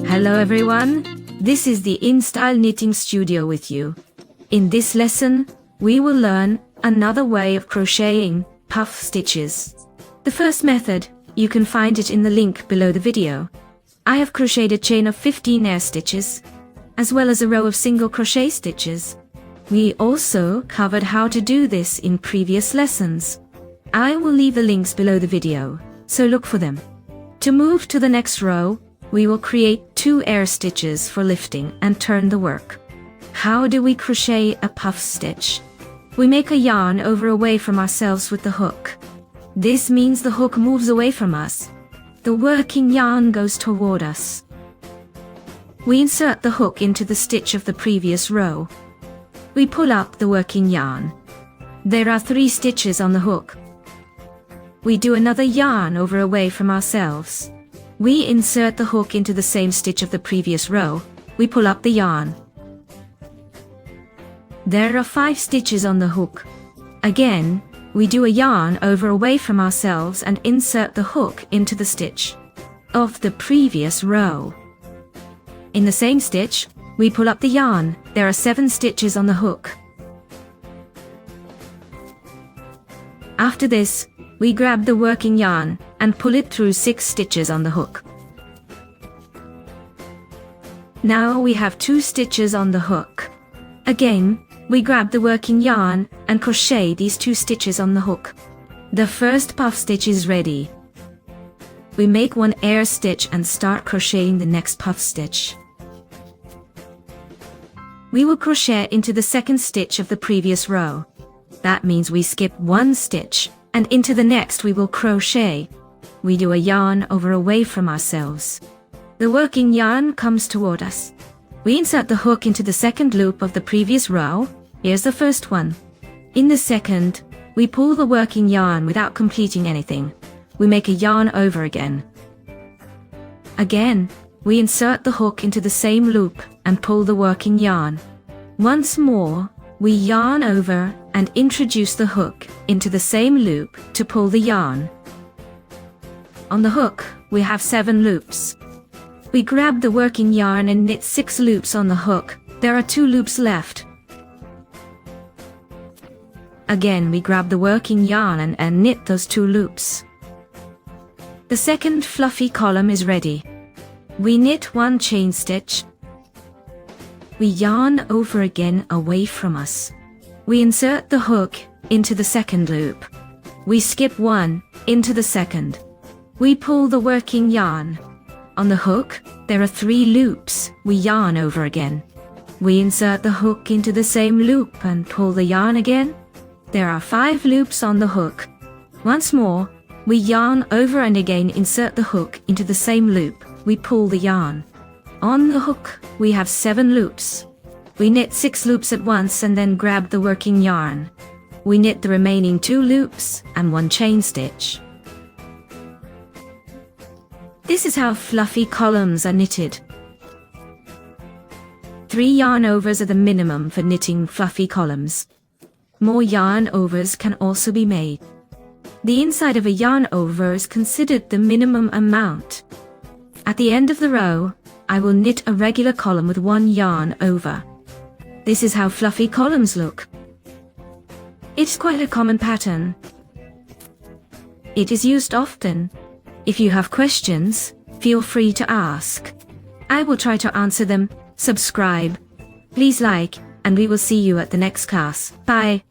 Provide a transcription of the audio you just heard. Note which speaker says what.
Speaker 1: Hello everyone, this is the InStyle Knitting Studio with you. In this lesson, we will learn another way of crocheting puff stitches. The first method, you can find it in the link below the video. I have crocheted a chain of 15 air stitches, as well as a row of single crochet stitches. We also covered how to do this in previous lessons. I will leave the links below the video, so look for them. To move to the next row, we will create 2 air stitches for lifting and turn the work. How do we crochet a puff stitch? We make a yarn over away from ourselves with the hook. This means the hook moves away from us. The working yarn goes toward us. We insert the hook into the stitch of the previous row. We pull up the working yarn. There are 3 stitches on the hook. We do another yarn over away from ourselves. We insert the hook into the same stitch of the previous row. We pull up the yarn. There are 5 stitches on the hook. Again, we do a yarn over away from ourselves and insert the hook into the stitch of the previous row. In the same stitch, we pull up the yarn. There are 7 stitches on the hook. After this, we grab the working yarn and pull it through 6 stitches on the hook. Now we have 2 stitches on the hook. Again, we grab the working yarn and crochet these 2 stitches on the hook. The first puff stitch is ready. We make 1 air stitch and start crocheting the next puff stitch. We will crochet into the second stitch of the previous row. That means we skip 1 stitch, and into the next we will crochet. We do a yarn over away from ourselves. The working yarn comes toward us. We insert the hook into the second loop of the previous row. Here's the first one. In the second, we pull the working yarn without completing anything. We make a yarn over again. Again, we insert the hook into the same loop and pull the working yarn. Once more, we yarn over and introduce the hook into the same loop to pull the yarn. On the hook, we have 7 loops. We grab the working yarn and knit 6 loops on the hook. There are 2 loops left. Again, we grab the working yarn and knit those 2 loops. The second fluffy column is ready. We knit 1 chain stitch. We yarn over again away from us. We insert the hook into the second loop. We skip 1 into the second. We pull the working yarn. On the hook, there are 3 loops. We yarn over again. We insert the hook into the same loop and pull the yarn again. There are 5 loops on the hook. Once more, we yarn over and again insert the hook into the same loop. We pull the yarn. On the hook, we have 7 loops. We knit 6 loops at once and then grab the working yarn. We knit the remaining 2 loops and 1 chain stitch. This is how fluffy columns are knitted. 3 yarn overs are the minimum for knitting fluffy columns. More yarn overs can also be made. The inside of a yarn over is considered the minimum amount. At the end of the row, I will knit a regular column with 1 yarn over. This is how fluffy columns look. It's quite a common pattern. It is used often. If you have questions, feel free to ask. I will try to answer them. Subscribe. Please like, and we will see you at the next class. Bye.